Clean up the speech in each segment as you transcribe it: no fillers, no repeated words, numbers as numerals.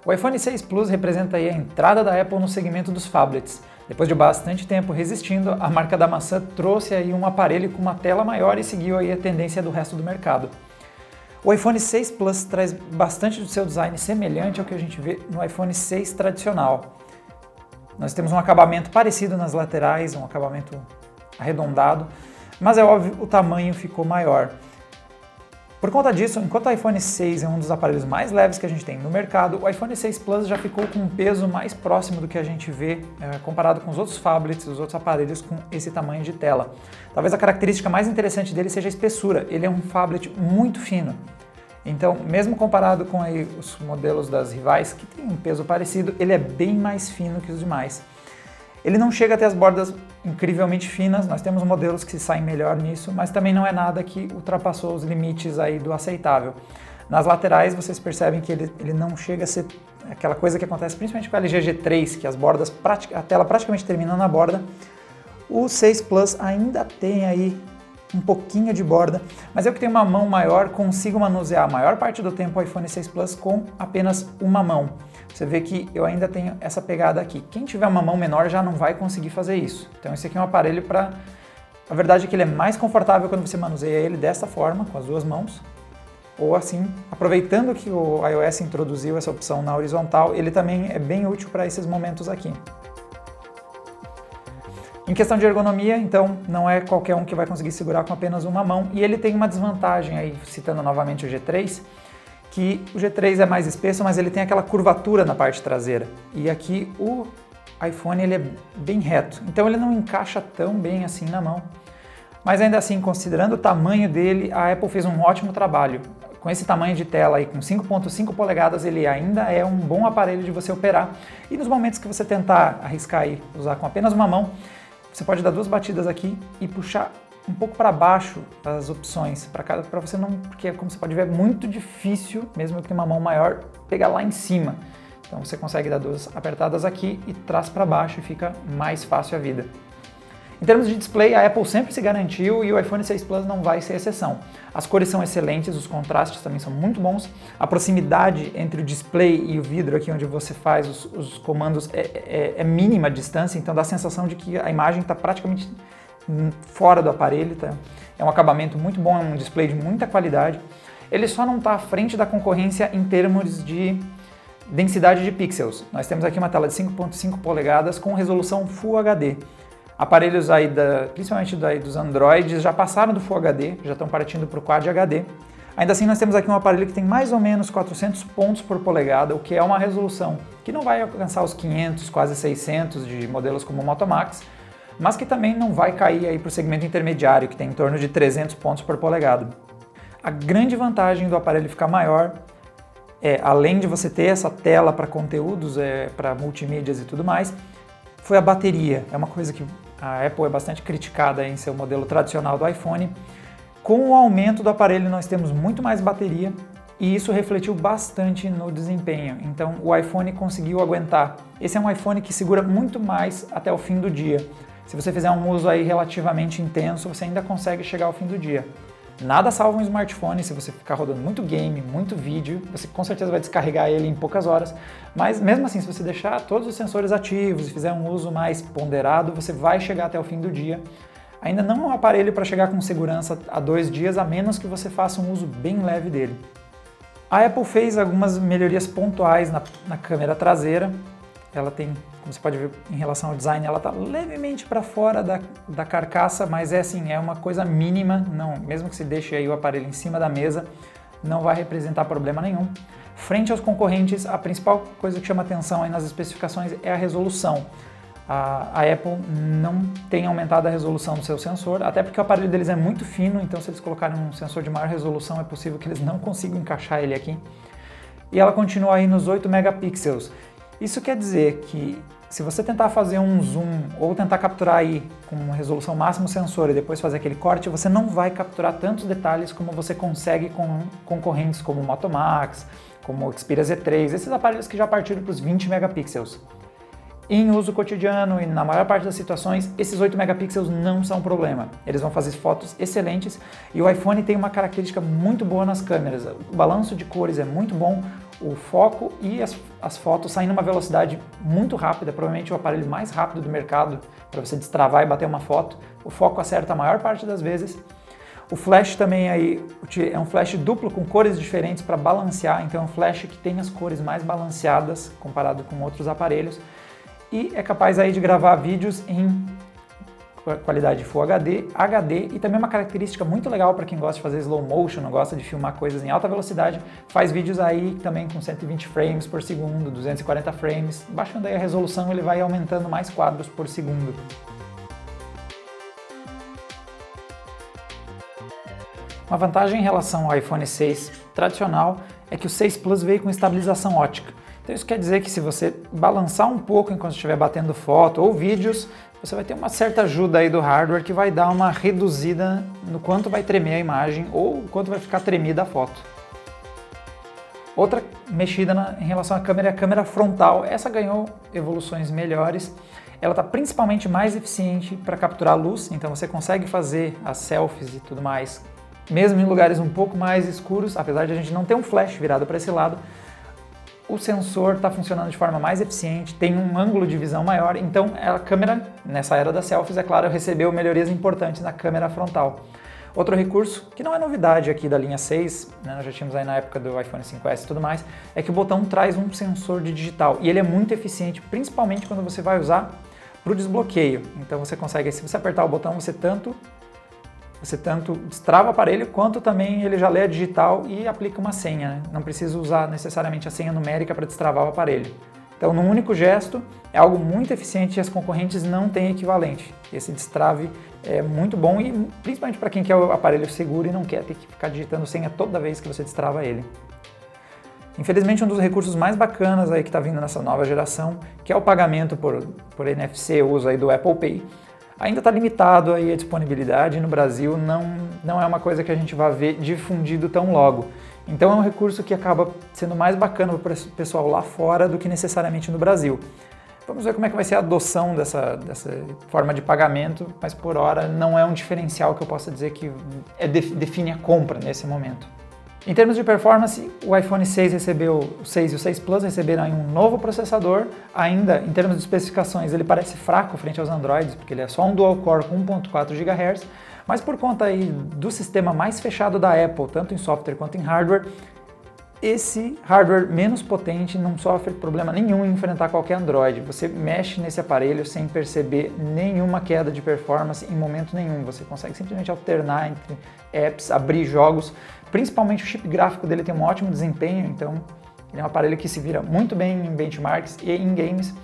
O iPhone 6 Plus representa aí a entrada da Apple no segmento dos phablets. Depois de bastante tempo resistindo, a marca da maçã trouxe aí um aparelho com uma tela maior e seguiu aí a tendência do resto do mercado. O iPhone 6 Plus traz bastante do seu design semelhante ao que a gente vê no iPhone 6 tradicional. Nós temos um acabamento parecido nas laterais, um acabamento arredondado, mas é óbvio o tamanho ficou maior. Por conta disso, enquanto o iPhone 6 é um dos aparelhos mais leves que a gente tem no mercado, o iPhone 6 Plus já ficou com um peso mais próximo do que a gente vê comparado com os outros phablets, os outros aparelhos com esse tamanho de tela. Talvez a característica mais interessante dele seja a espessura. Ele é um phablet muito fino. Então, mesmo comparado com aí os modelos das rivais, que tem um peso parecido, ele é bem mais fino que os demais. Ele não chega a ter as bordas incrivelmente finas, nós temos modelos que se saem melhor nisso, mas também não é nada que ultrapassou os limites aí do aceitável. Nas laterais vocês percebem que ele não chega a ser aquela coisa que acontece principalmente com o LG G3, que as bordas, a tela praticamente termina na borda. O 6 Plus ainda tem aí um pouquinho de borda, mas eu que tenho uma mão maior consigo manusear a maior parte do tempo o iPhone 6 Plus com apenas uma mão. Você vê que eu ainda tenho essa pegada aqui. Quem tiver uma mão menor já não vai conseguir fazer isso. Então esse aqui é um aparelho para... A verdade é que ele é mais confortável quando você manuseia ele dessa forma, com as duas mãos, ou assim, aproveitando que o iOS introduziu essa opção na horizontal, ele também é bem útil para esses momentos aqui. Em questão de ergonomia, então, não é qualquer um que vai conseguir segurar com apenas uma mão, e ele tem uma desvantagem aí, citando novamente o G3, que o G3 é mais espesso, mas ele tem aquela curvatura na parte traseira, e aqui o iPhone ele é bem reto, então ele não encaixa tão bem assim na mão. Mas ainda assim, considerando o tamanho dele, a Apple fez um ótimo trabalho. Com esse tamanho de tela aí, com 5.5 polegadas, ele ainda é um bom aparelho de você operar, e nos momentos que você tentar arriscar aí, usar com apenas uma mão, você pode dar duas batidas aqui e puxar um pouco para baixo as opções, para você não, porque como você pode ver é muito difícil, mesmo que uma mão maior, pegar lá em cima. Então você consegue dar duas apertadas aqui e traz para baixo e fica mais fácil a vida. Em termos de display, a Apple sempre se garantiu e o iPhone 6 Plus não vai ser exceção. As cores são excelentes, os contrastes também são muito bons, a proximidade entre o display e o vidro aqui onde você faz os comandos é mínima a distância, então dá a sensação de que a imagem está praticamente fora do aparelho, tá? É um acabamento muito bom, é um display de muita qualidade. Ele só não está à frente da concorrência em termos de densidade de pixels. Nós temos aqui uma tela de 5.5 polegadas com resolução Full HD. Aparelhos aí, principalmente dos Androids, já passaram do Full HD, já estão partindo para o Quad HD. Ainda assim, nós temos aqui um aparelho que tem mais ou menos 400 pontos por polegada, o que é uma resolução que não vai alcançar os 500, quase 600 de modelos como o Moto Max, mas que também não vai cair aí para o segmento intermediário, que tem em torno de 300 pontos por polegada. A grande vantagem do aparelho ficar maior é, além de você ter essa tela para conteúdos, para multimídias e tudo mais, foi a bateria. É uma coisa que a Apple é bastante criticada em seu modelo tradicional do iPhone. Com o aumento do aparelho nós temos muito mais bateria e isso refletiu bastante no desempenho. Então o iPhone conseguiu aguentar. Esse é um iPhone que segura muito mais até o fim do dia. Se você fizer um uso aí relativamente intenso, você ainda consegue chegar ao fim do dia. Nada salva um smartphone se você ficar rodando muito game, muito vídeo, você com certeza vai descarregar ele em poucas horas, mas mesmo assim, se você deixar todos os sensores ativos e fizer um uso mais ponderado, você vai chegar até o fim do dia. Ainda não é um aparelho para chegar com segurança a 2 dias, a menos que você faça um uso bem leve dele. A Apple fez algumas melhorias pontuais na câmera traseira. Ela tem, como você pode ver em relação ao design, ela está levemente para fora da carcaça, mas é uma coisa mínima, não, mesmo que você deixe aí o aparelho em cima da mesa, não vai representar problema nenhum. Frente aos concorrentes, a principal coisa que chama atenção aí nas especificações é a resolução. A Apple não tem aumentado a resolução do seu sensor, até porque o aparelho deles é muito fino, então se eles colocarem um sensor de maior resolução é possível que eles não consigam encaixar ele aqui. E ela continua aí nos 8 megapixels. Isso quer dizer que se você tentar fazer um zoom ou tentar capturar aí com uma resolução máxima o sensor e depois fazer aquele corte, você não vai capturar tantos detalhes como você consegue com concorrentes como o Moto Max, como o Xperia Z3, esses aparelhos que já partiram para os 20 megapixels. em uso cotidiano e na maior parte das situações, esses 8 megapixels não são problema. Eles vão fazer fotos excelentes e o iPhone tem uma característica muito boa nas câmeras. O balanço de cores é muito bom, o foco e as fotos saem numa velocidade muito rápida, provavelmente o aparelho mais rápido do mercado para você destravar e bater uma foto. O foco acerta a maior parte das vezes. O flash também aí é um flash duplo com cores diferentes para balancear, então é um flash que tem as cores mais balanceadas comparado com outros aparelhos. E é capaz aí de gravar vídeos em qualidade Full HD, HD e também uma característica muito legal para quem gosta de fazer slow motion, gosta de filmar coisas em alta velocidade, faz vídeos aí também com 120 frames por segundo, 240 frames, baixando aí a resolução ele vai aumentando mais quadros por segundo. Uma vantagem em relação ao iPhone 6 tradicional é que o 6 Plus veio com estabilização ótica. Então isso quer dizer que se você balançar um pouco enquanto estiver batendo foto ou vídeos, você vai ter uma certa ajuda aí do hardware que vai dar uma reduzida no quanto vai tremer a imagem ou o quanto vai ficar tremida a foto. Outra mexida em relação à câmera é a câmera frontal. Essa ganhou evoluções melhores. Ela está principalmente mais eficiente para capturar luz, então você consegue fazer as selfies e tudo mais, mesmo em lugares um pouco mais escuros, apesar de a gente não ter um flash virado para esse lado. O sensor está funcionando de forma mais eficiente, tem um ângulo de visão maior, então a câmera, nessa era das selfies, é claro, recebeu melhorias importantes na câmera frontal. Outro recurso, que não é novidade aqui da linha 6, né, nós já tínhamos aí na época do iPhone 5S e tudo mais, é que o botão traz um sensor de digital e ele é muito eficiente, principalmente quando você vai usar para o desbloqueio. Então você consegue, se você apertar o botão, você tanto destrava o aparelho, quanto também ele já lê a digital e aplica uma senha, né? Não precisa usar necessariamente a senha numérica para destravar o aparelho. Então, num único gesto, é algo muito eficiente e as concorrentes não têm equivalente. Esse destrave é muito bom e principalmente para quem quer o aparelho seguro e não quer ter que ficar digitando senha toda vez que você destrava ele. Infelizmente, um dos recursos mais bacanas aí que está vindo nessa nova geração, que é o pagamento por NFC, o uso aí do Apple Pay, ainda está limitado aí a disponibilidade no Brasil, não é uma coisa que a gente vai ver difundido tão logo. Então é um recurso que acaba sendo mais bacana para o pessoal lá fora do que necessariamente no Brasil. Vamos ver como é que vai ser a adoção dessa forma de pagamento, mas por hora não é um diferencial que eu possa dizer que define a compra nesse momento. Em termos de performance, o iPhone 6 recebeu, o 6 e o 6 Plus receberam um novo processador. Ainda, em termos de especificações, ele parece fraco frente aos Androids, porque ele é só um dual-core com 1.4 GHz, mas por conta aí do sistema mais fechado da Apple, tanto em software quanto em hardware, esse hardware menos potente não sofre problema nenhum em enfrentar qualquer Android. Você mexe nesse aparelho sem perceber nenhuma queda de performance em momento nenhum. Você consegue simplesmente alternar entre apps, abrir jogos. Principalmente o chip gráfico dele tem um ótimo desempenho, então ele é um aparelho que se vira muito bem em benchmarks e em games.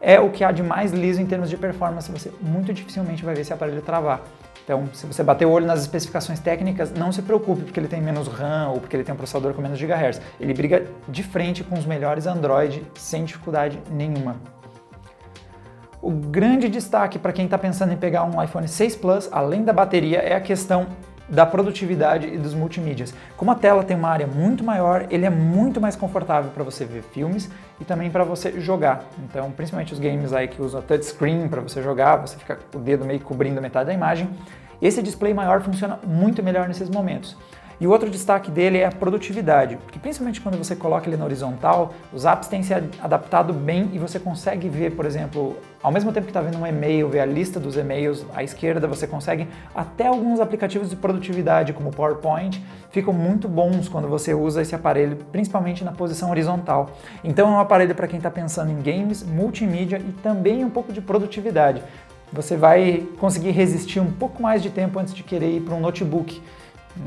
É o que há de mais liso em termos de performance, você muito dificilmente vai ver esse aparelho travar. Então, se você bater o olho nas especificações técnicas, não se preocupe porque ele tem menos RAM ou porque ele tem um processador com menos GHz. Ele briga de frente com os melhores Android sem dificuldade nenhuma. O grande destaque para quem está pensando em pegar um iPhone 6 Plus, além da bateria, é a questão da produtividade e dos multimídias. Como a tela tem uma área muito maior, ele é muito mais confortável para você ver filmes e também para você jogar. Então, principalmente os games aí que usam touchscreen para você jogar, você fica com o dedo meio cobrindo metade da imagem. Esse display maior funciona muito melhor nesses momentos. E o outro destaque dele é a produtividade, porque principalmente quando você coloca ele na horizontal, os apps têm se adaptado bem e você consegue ver, por exemplo, ao mesmo tempo que está vendo um e-mail, ver a lista dos e-mails à esquerda, você consegue até alguns aplicativos de produtividade, como o PowerPoint, ficam muito bons quando você usa esse aparelho, principalmente na posição horizontal. Então é um aparelho para quem está pensando em games, multimídia e também um pouco de produtividade. Você vai conseguir resistir um pouco mais de tempo antes de querer ir para um notebook.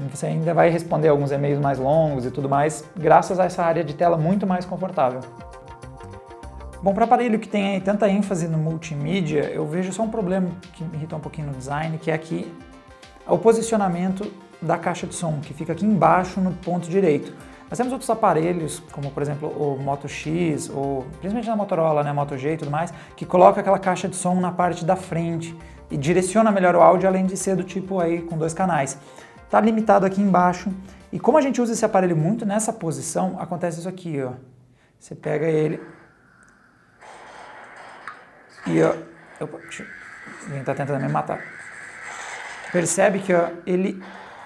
Você ainda vai responder alguns e-mails mais longos e tudo mais, graças a essa área de tela muito mais confortável. Bom, para aparelho que tem tanta ênfase no multimídia, eu vejo só um problema que me irrita um pouquinho no design, que é aqui o posicionamento da caixa de som, que fica aqui embaixo no ponto direito. Nós temos outros aparelhos, como por exemplo o Moto X, ou principalmente na Motorola, né, Moto G e tudo mais, que coloca aquela caixa de som na parte da frente e direciona melhor o áudio, além de ser do tipo aí com 2 canais. Está limitado aqui embaixo, e como a gente usa esse aparelho muito nessa posição, acontece isso aqui, ó. Você pega ele, E ó, alguém tá tentando me matar. Percebe que ó, ele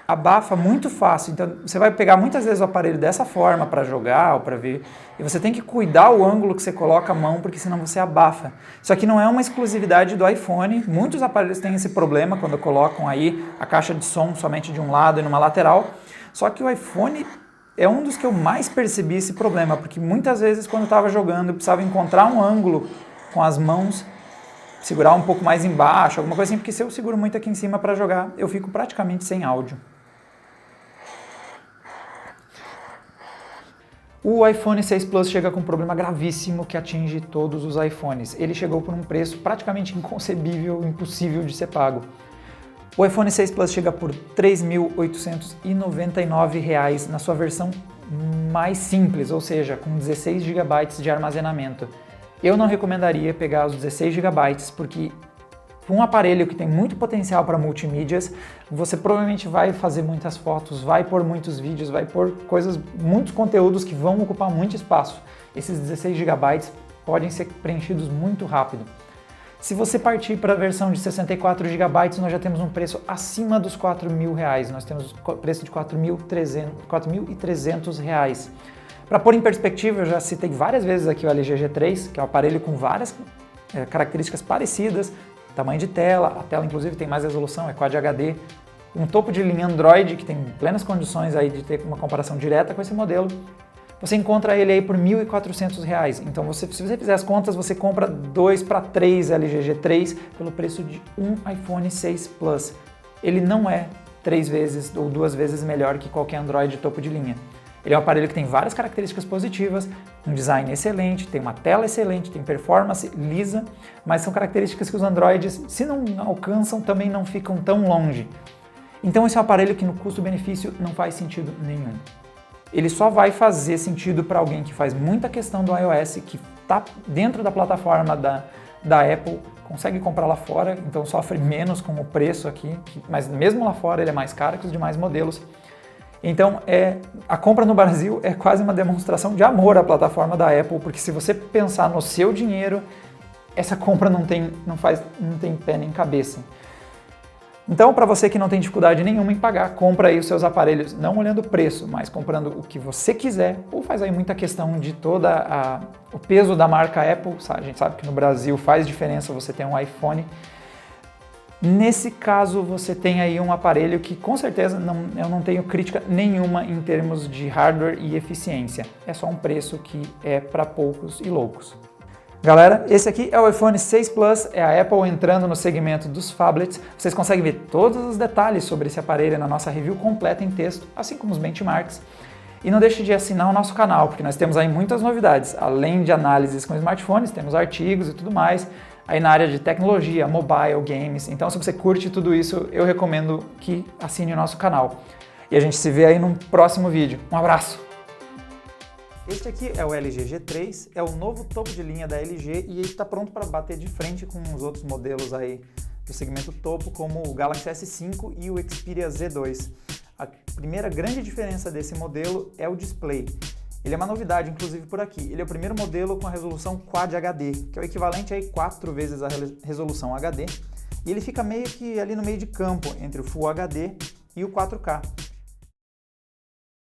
abafa muito fácil, então você vai pegar muitas vezes o aparelho dessa forma para jogar ou para ver, e você tem que cuidar o ângulo que você coloca a mão, porque senão você abafa. Isso aqui não é uma exclusividade do iPhone, muitos aparelhos têm esse problema quando colocam aí a caixa de som somente de um lado e numa lateral, só que o iPhone é um dos que eu mais percebi esse problema, porque muitas vezes quando eu estava jogando eu precisava encontrar um ângulo com as mãos, segurar um pouco mais embaixo, alguma coisa assim, porque se eu seguro muito aqui em cima para jogar, eu fico praticamente sem áudio. O iPhone 6 Plus chega com um problema gravíssimo que atinge todos os iPhones. Ele chegou por um preço praticamente inconcebível, impossível de ser pago. O iPhone 6 Plus chega por R$ 3.899 na sua versão mais simples, ou seja, com 16 GB de armazenamento. Eu não recomendaria pegar os 16 GB porque um aparelho que tem muito potencial para multimídias, você provavelmente vai fazer muitas fotos, vai pôr muitos vídeos, vai pôr muitos conteúdos que vão ocupar muito espaço. Esses 16 GB podem ser preenchidos muito rápido. Se você partir para a versão de 64 GB, nós já temos um preço acima dos R$ 4.000. Nós temos o preço de R$ 4.300. Para pôr em perspectiva, eu já citei várias vezes aqui o LG G3, que é um aparelho com várias características parecidas, tamanho de tela, a tela inclusive tem mais resolução, é Quad HD, um topo de linha Android que tem plenas condições aí de ter uma comparação direta com esse modelo. Você encontra ele aí por R$ 1.400. Então, se você fizer as contas, você compra 2 para 3 LG G3 pelo preço de um iPhone 6 Plus. Ele não é 3 vezes ou 2 vezes melhor que qualquer Android topo de linha. Ele é um aparelho que tem várias características positivas, um design excelente, tem uma tela excelente, tem performance lisa, mas são características que os Androids, se não alcançam, também não ficam tão longe. Então esse é um aparelho que no custo-benefício não faz sentido nenhum. Ele só vai fazer sentido para alguém que faz muita questão do iOS, que está dentro da plataforma da Apple, consegue comprar lá fora, então sofre menos com o preço aqui, mas mesmo lá fora ele é mais caro que os demais modelos. Então, a compra no Brasil é quase uma demonstração de amor à plataforma da Apple, porque se você pensar no seu dinheiro, essa compra não tem pé nem cabeça. Então, para você que não tem dificuldade nenhuma em pagar, compra aí os seus aparelhos, não olhando o preço, mas comprando o que você quiser, ou faz aí muita questão de o peso da marca Apple, a gente sabe que no Brasil faz diferença você ter um iPhone. Nesse caso, você tem aí um aparelho que, com certeza, eu não tenho crítica nenhuma em termos de hardware e eficiência. É só um preço que é para poucos e loucos. Galera, esse aqui é o iPhone 6 Plus, é a Apple entrando no segmento dos phablets. Vocês conseguem ver todos os detalhes sobre esse aparelho na nossa review completa em texto, assim como os benchmarks. E não deixe de assinar o nosso canal, porque nós temos aí muitas novidades. Além de análises com smartphones, temos artigos e tudo mais, aí na área de tecnologia, mobile, games. Então, se você curte tudo isso, eu recomendo que assine o nosso canal. E a gente se vê aí num próximo vídeo. Um abraço! Este aqui é o LG G3, é o novo topo de linha da LG e ele está pronto para bater de frente com os outros modelos aí do segmento topo, como o Galaxy S5 e o Xperia Z2. A primeira grande diferença desse modelo é o display. Ele é uma novidade, inclusive, por aqui. Ele é o primeiro modelo com a resolução Quad HD, que é o equivalente a 4 vezes a resolução HD, e ele fica meio que ali no meio de campo, entre o Full HD e o 4K.